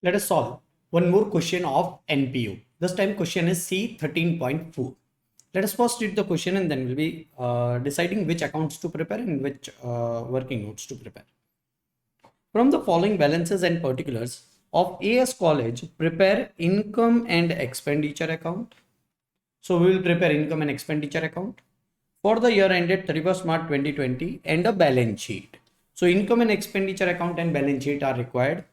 Let us solve one more question of NPU. This time question is C13.4. Let us first read the question and then we'll be deciding which accounts to prepare and which working notes to prepare. From the following balances and particulars of AS College, prepare income and expenditure account. So we will prepare income and expenditure account for the year ended 31st March 2020 and a balance sheet. So income and expenditure account and balance sheet are required.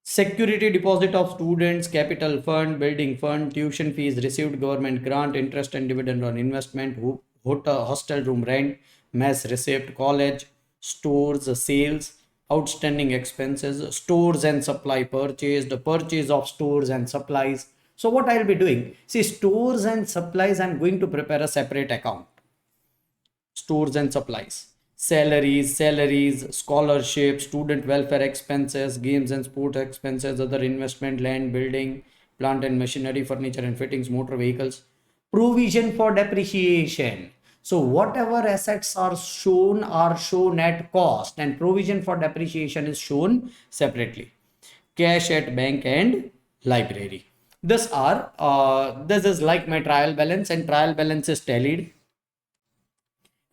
Security deposit of students, capital fund, building fund, tuition fees received, government grant, interest and dividend on investment, hotel, hostel room rent, mess receipt, college, stores, sales, outstanding expenses, stores and supply purchased, purchase of stores and supplies. So what I'll be doing, see, stores and supplies, I'm going to prepare a separate account. Stores and supplies, salaries, scholarship, student welfare expenses, games and sport expenses, other investment, land, building, plant and machinery, furniture and fittings, motor vehicles, provision for depreciation. So whatever assets are shown at cost, and provision for depreciation is shown separately. Cash at bank and library. This is like my trial balance, and trial balance is tallied,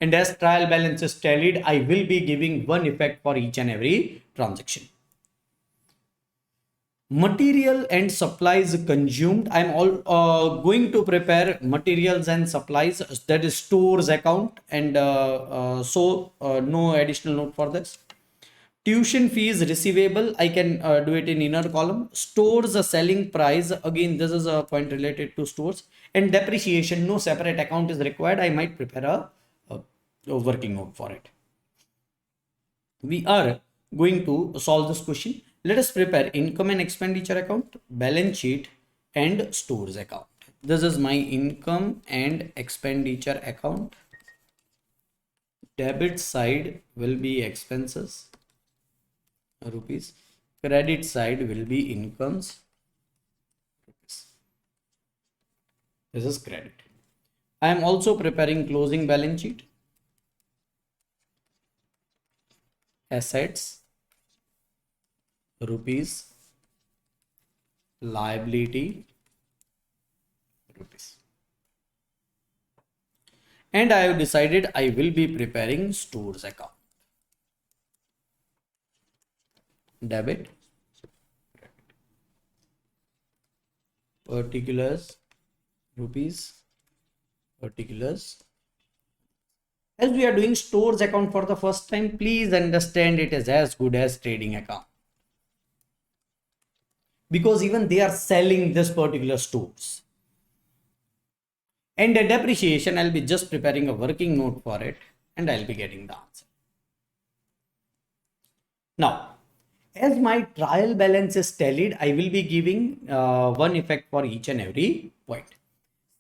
and as trial balance is tallied, I will be giving one effect for each and every transaction. Material and supplies consumed. I'm all going to prepare materials and supplies, that is stores account, and no additional note for this. Tuition fees receivable, I can do it in inner column. Stores selling price, again this is a point related to stores. And depreciation, no separate account is required. I might prepare a working note for it. We are going to solve this question. Let us prepare income and expenditure account, balance sheet and stores account. This is my income and expenditure account. Debit side will be expenses, rupees. Credit side will be incomes, rupees. This is credit. I am also preparing closing balance sheet. Assets, rupees. Liability, rupees. And I have decided I will be preparing stores account. Debit, particulars, rupees, particulars. As we are doing stores account for the first time, please understand it is as good as trading account, because even they are selling this particular stores. And the depreciation, I'll be just preparing a working note for it and I'll be getting the answer. Now, as my trial balance is tallied, I will be giving one effect for each and every point.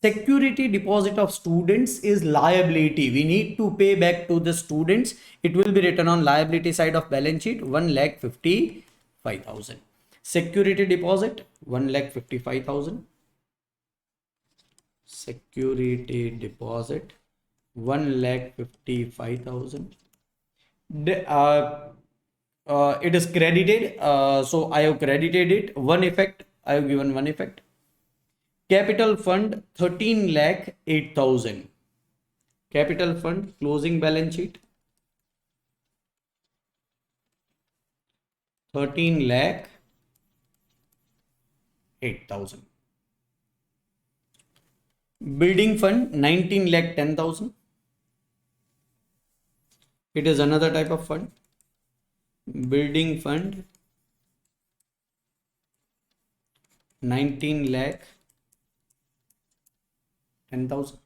Security deposit of students is liability. We need to pay back to the students. It will be written on liability side of balance sheet, 1,55,000. Security deposit, 1,55,000. Security deposit, 1,55,000. It is credited, so I have credited it. One effect, I have given one effect. Capital fund, 13,08,000. Capital fund, closing balance sheet, 13,08,000. Building fund, 19,10,000. It is another type of fund. Building fund, 19,10,000.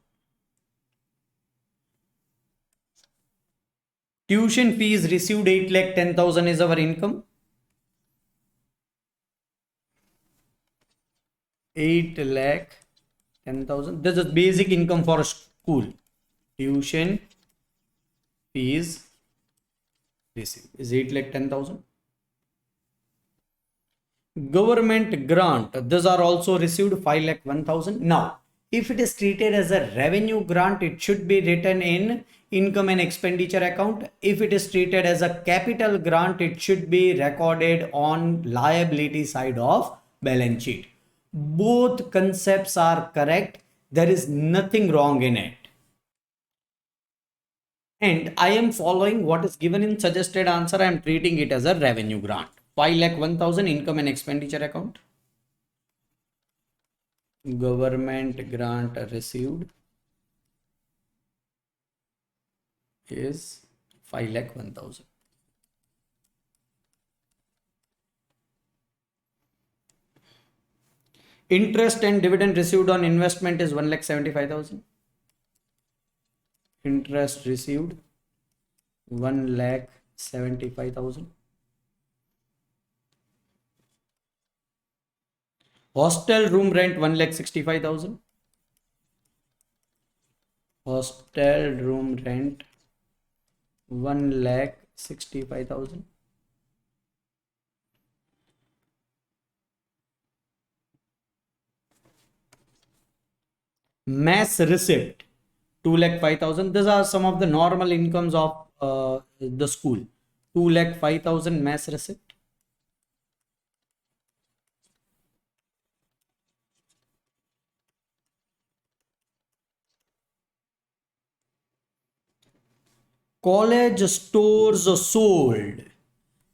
Tuition fees received, 8,10,000 is our income. 8,10,000. This is basic income for a school. Tuition fees received is 8,10,000. Government grant, these are also received, 5,01,000. Now, if it is treated as a revenue grant, it should be written in income and expenditure account. If it is treated as a capital grant, it should be recorded on liability side of balance sheet. Both concepts are correct. There is nothing wrong in it. And I am following what is given in suggested answer. I am treating it as a revenue grant. 5,01,000 income and expenditure account. Government grant received is 5,01,000. Interest and dividend received on investment is 1,75,000. Interest received 1,75,000. Hostel room rent 1,65,000. Hostel room rent 1,65,000. Mess receipt 2,05,000. These are some of the normal incomes of the school. 2,05,000 mess receipt. College stores sold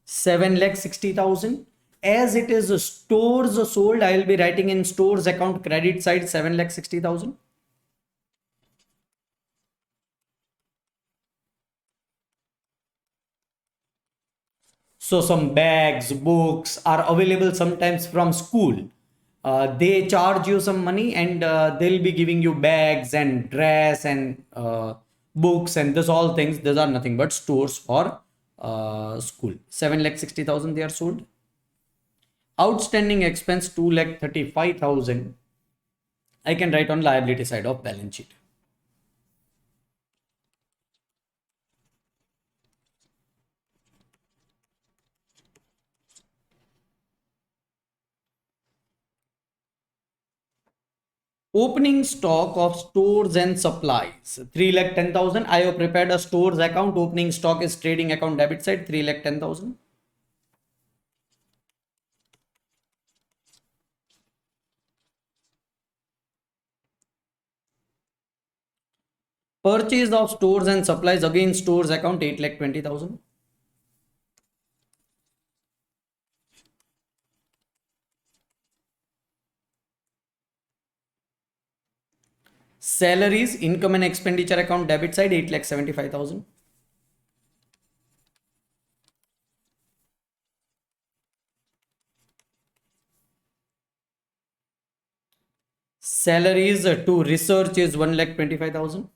7,60,000. As it is stores sold, I will be writing in stores account credit side 7,60,000. So some bags, books are available sometimes from school. They charge you some money and they'll be giving you bags and dress and books and this all things. These are nothing but stores for school. 7,60,000 they are sold. Outstanding expense 2,35,000. I can write on liability side of balance sheet. Opening stock of stores and supplies 3,10,000. I have prepared a stores account. Opening stock is trading account debit side 3,10,000. Purchase of stores and supplies again stores account 8,20,000. Salaries income and expenditure account debit side 8,75,000. Salaries to research is 1,25,000.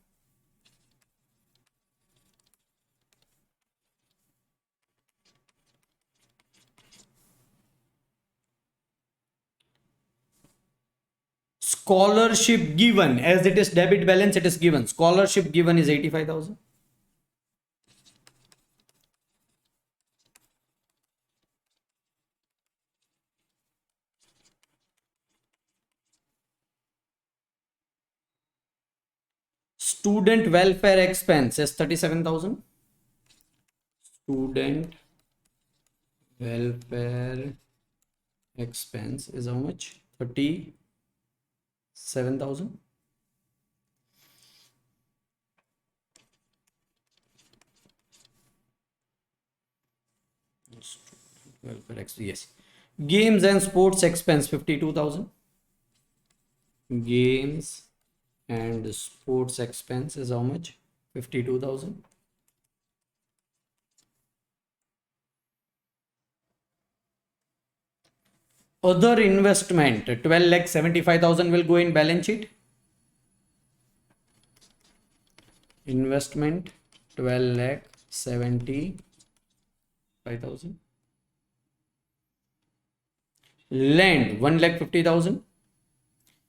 Scholarship given, as it is debit balance, it is given. Scholarship given is 85,000. Student welfare expense is 37,000. Student welfare expense is how much? 37,000. Welfare expense, yes. Games and sports expense 52,000. Games and sports expense is how much? 52,000. Other investment 12,75,000 will go in balance sheet. Investment 12,75,000. Land 1,50,000.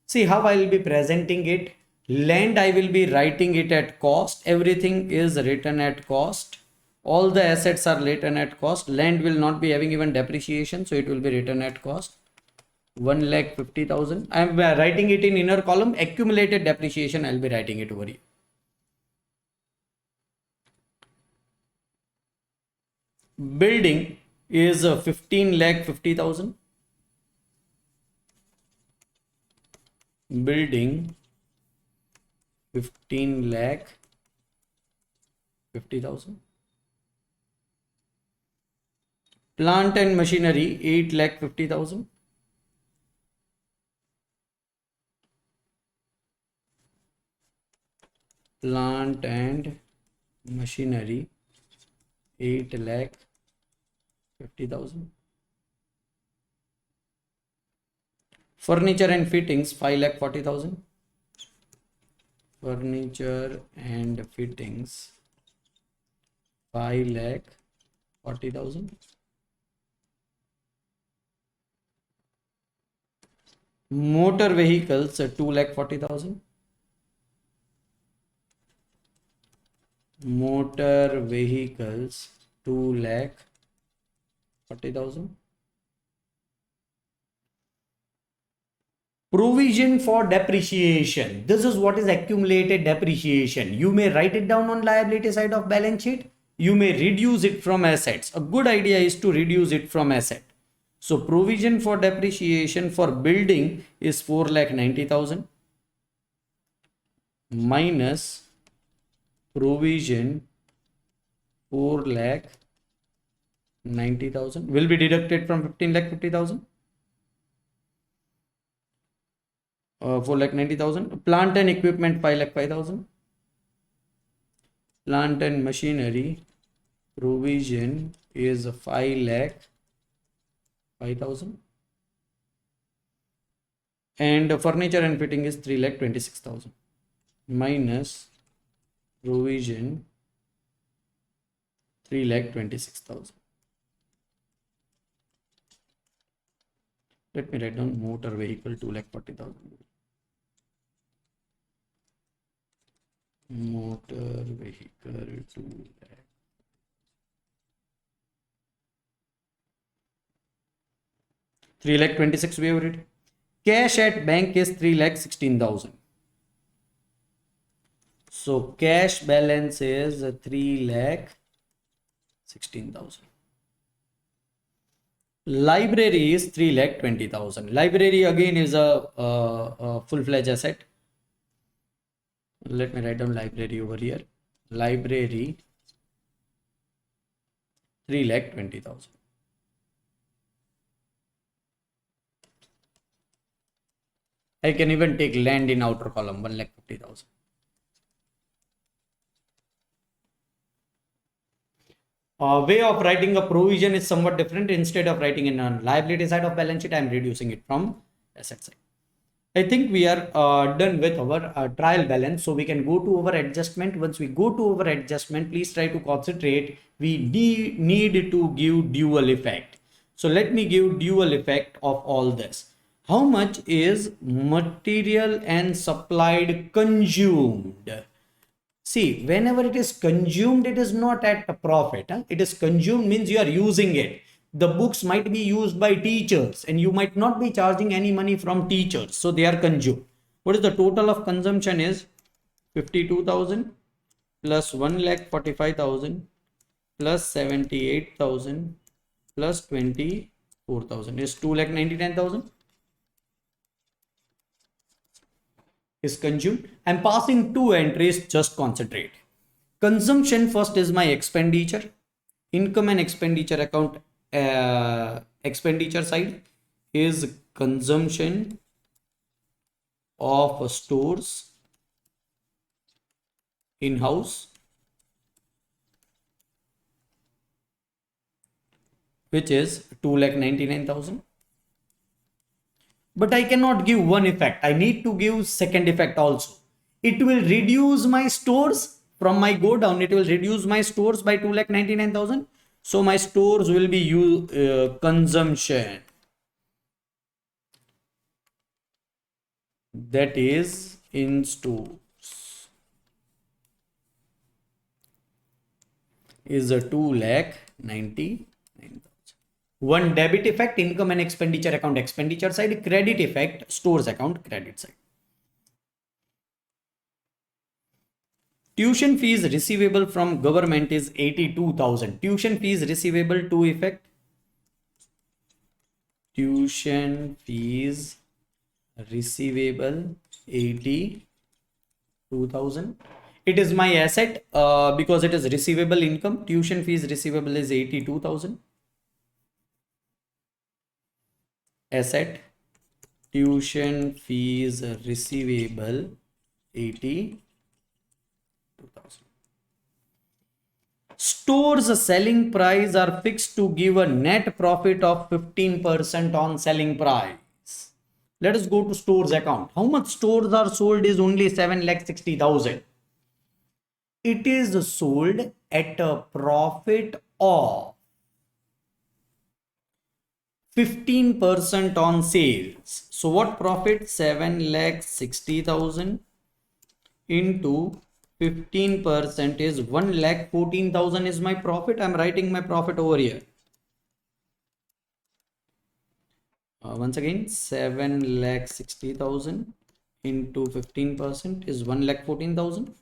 See how I will be presenting it. Land I will be writing it at cost. Everything is written at cost. All the assets are written at cost. Land will not be having even depreciation, so it will be written at cost. 1,50,000. I am writing it in inner column. Accumulated depreciation I will be writing it over here. Building is 15 lakh 50,000. Building 15 lakh 50,000. Plant and machinery 8 lakh 50,000. Plant and machinery 8 lakh 50,000. Furniture and fittings 5 lakh 40,000. Furniture and fittings 5 lakh 40,000. Motor vehicles 2 lakh 40,000. Motor vehicles 2 lakh 40,000. Provision for depreciation. This is what is accumulated depreciation. You may write it down on liability side of balance sheet. You may reduce it from assets. A good idea is to reduce it from asset. So provision for depreciation for building is 4 lakh 90,000 minus provision 4 lakh 90,000 will be deducted from 15 lakh 50,000. 4 lakh 90,000. Plant and equipment 5 lakh 5,000. Plant and machinery provision is 5 lakh 5,000. And furniture and fitting is 3 lakh 26,000 minus provision 3 lakh 26,000. Let me write down motor vehicle 2 lakh 40,000. Motor vehicle 2 lakh. Three lakh 26 we have read. Cash at bank is 3 lakh 16,000. So cash balance is 3 lakh 16,000. Library is 3 lakh 20,000. Library again is a full-fledged asset. Let me write down library over here. Library 3 lakh 20,000. I can even take land in outer column 1 lakh 50,000. Way of writing a provision is somewhat different. Instead of writing in a liability side of balance sheet, I am reducing it from asset side. I think we are done with our trial balance. So we can go to our adjustment. Once we go to our adjustment, please try to concentrate. We need to give dual effect. So let me give dual effect of all this. How much is material and supplied consumed? See, whenever it is consumed, it is not at a profit. It is consumed means you are using it. The books might be used by teachers and you might not be charging any money from teachers. So they are consumed. What is the total of consumption is 52,000 plus 1 lakh 45,000 plus 78,000 plus 24,000 is 2 lakh 99,000 is consumed. I'm passing two entries, just concentrate. Consumption first is my expenditure. Income and expenditure account, expenditure side is consumption of stores in house, which is 2,99,000. But I cannot give one effect. I need to give second effect also. It will reduce my stores from my go down. It will reduce my stores by 2,99,000. So my stores will be consumption. That is in stores is a 2,99,000. One debit effect, income and expenditure account, expenditure side. Credit effect, stores account, credit side. Tuition fees receivable from government is 82,000. Tuition fees receivable to effect. Tuition fees receivable 82,000. It is my asset because it is receivable income. Tuition fees receivable is 82,000. Asset, tuition fees receivable 82,000. Store's selling price are fixed to give a net profit of 15% on selling price. Let us go to stores account. How much stores are sold is only 7,60,000. It is sold at a profit of 15% on sales. So what profit? 7,60,000 into 15% is 1,14,000 is my profit. I'm writing my profit over here. Once again, 7,60,000 into 15% is 1,14,000.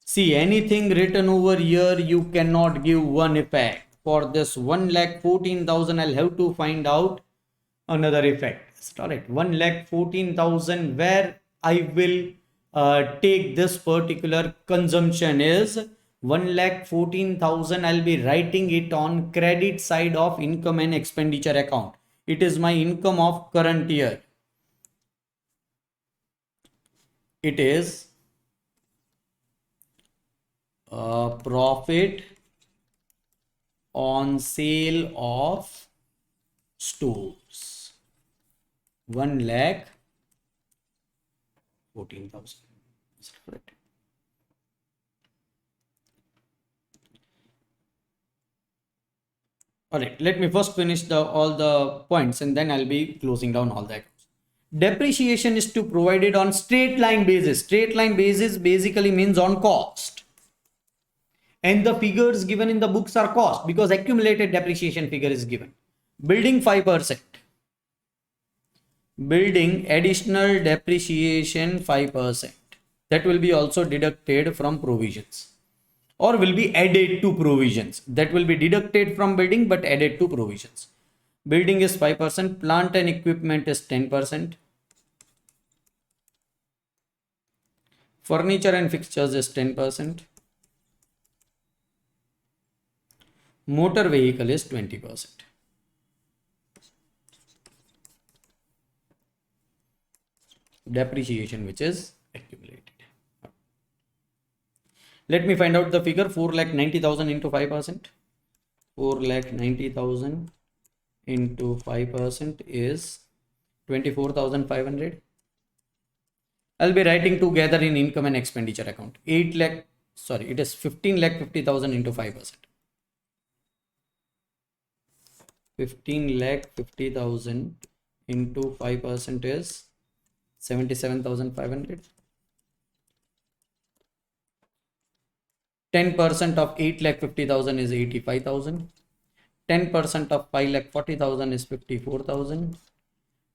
See, anything written over here, you cannot give one effect. For this 1,14,000, I'll have to find out another effect. All right, 1,14,000 where I will take this particular consumption is 1,14,000. I'll be writing it on credit side of income and expenditure account. It is my income of current year. It is profit on sale of stores. 1,14,000. Is that correct? All right, let me first finish all the points and then I'll be closing down all the accounts. Depreciation is to provided on straight line basis. Straight line basis basically means on cost. And the figures given in the books are cost because accumulated depreciation figure is given. Building 5%. Building additional depreciation 5%. That will be also deducted from provisions. Or will be added to provisions. That will be deducted from building but added to provisions. Building is 5%, plant and equipment is 10%. Furniture and fixtures is 10%. Motor vehicle is 20%. Depreciation which is accumulated. Let me find out the figure. 4,90,000 into 5%. 4,90,000 into 5% is 24,500. I'll be writing together in income and expenditure account. It is 15,50,000 into 5%. 15,50,000 into 5% is 77,500. 10% of 8,50,000 is 85,000. 10% of 5,40,000 is 54,000.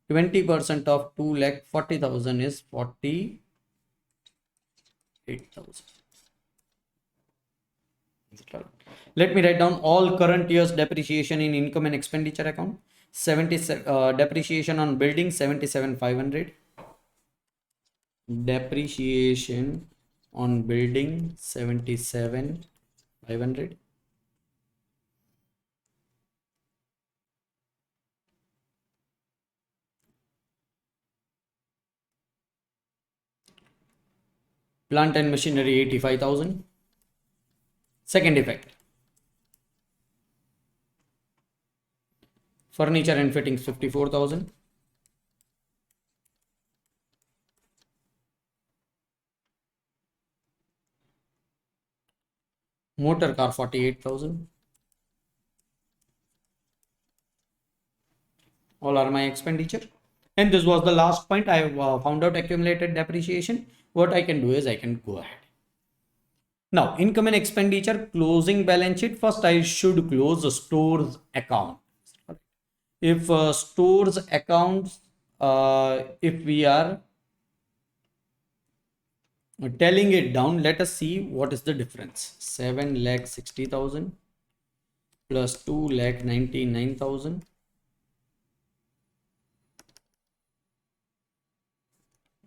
20% of 2,40,000 is 48,000. Let me write down all current year's depreciation in income and expenditure account. Depreciation on building 77,500. Depreciation on building 77,500. Plant and machinery 85,000. Second effect. Furniture and fittings 54,000. Motor car 48,000. All are my expenditure. And this was the last point. I have found out accumulated depreciation. What I can do is I can go ahead. Now, income and expenditure, closing balance sheet. First, I should close the stores account. If stores accounts, if we are Telling it down, let us see what is the difference. 7,60,000 plus 2,99,000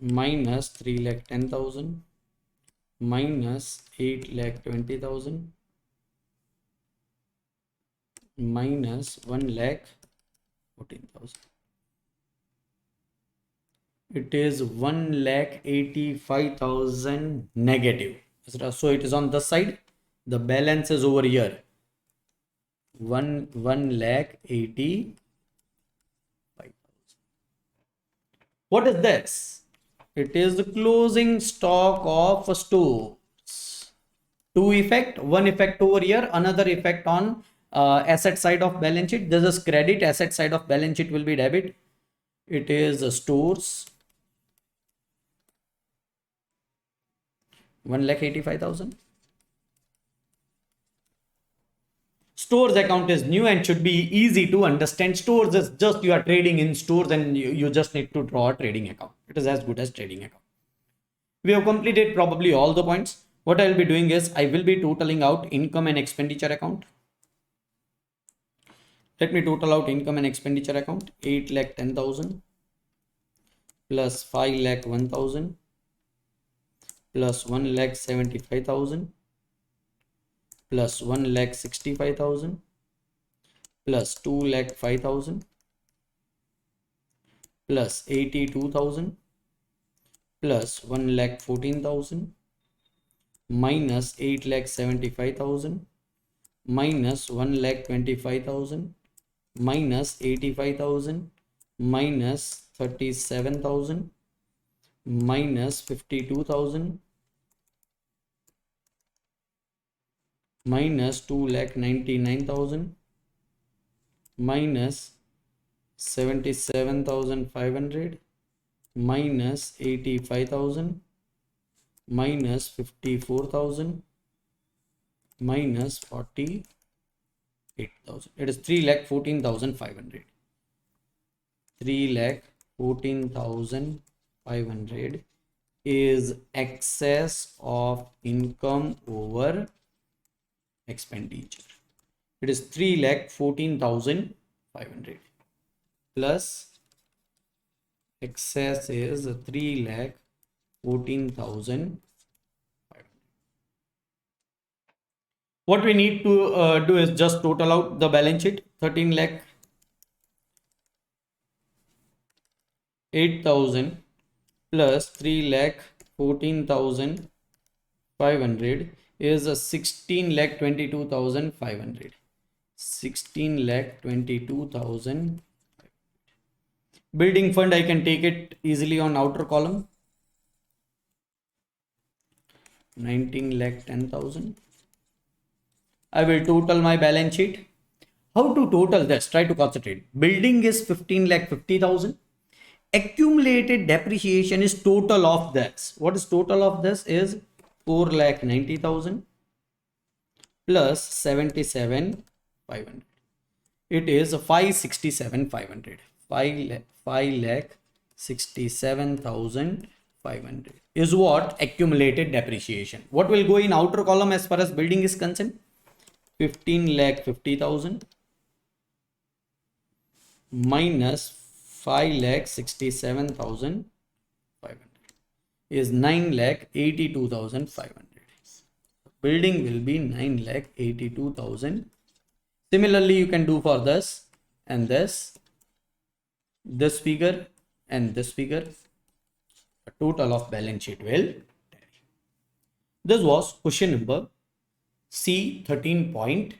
minus 3,10,000 minus 8,20,000 minus 1,14,000. It is 1,85,000 negative. So it is on this side. The balance is over here. 1,85,000. What is this? It is the closing stock of stores. Two effect, one effect over here, another effect on asset side of balance sheet. This is credit, asset side of balance sheet will be debit. It is stores 1,85,000. Stores account is new and should be easy to understand. Stores is just you are trading in stores and you just need to draw a trading account. It is as good as trading account. We have completed probably all the points. What I will be doing is I will be totaling out income and expenditure account. Let me total out income and expenditure account. 8,10,000 plus 5,01,000 plus 1,75,000 plus 1,65,000 plus 2,05,000 plus 82,000 plus 1,14,000 minus 8,75,000 minus 1,25,000 minus 85,000 minus 37,000 minus 52,000 minus 2,99,000 minus 77,500 minus 85,000 minus 54,000 minus 48,000. It is 3,14,500. 3,14,500 is excess of income over expenditure. It is 3,14,500 plus excess is 3,14,500. What we need to do is just total out the balance sheet. 13,08,000 plus 3,14,500 is 16,22,500. 16,22,000. Building fund, I can take it easily on outer column. 19,10,000. I will total my balance sheet. How to total this? Try to concentrate. Building is 15,50,000. Accumulated depreciation is total of this. What is total of this is 4,90,000 plus 77,500. It is 5,67,500. 5,67,500 is what accumulated depreciation. What will go in outer column as far as building is concerned? 15,50,000 minus 5,67,500 is 9,82,500. Building will be 9,82,000. Similarly, you can do for this and this figure and this figure. A total of balance sheet will tally. This was question number C 13.2.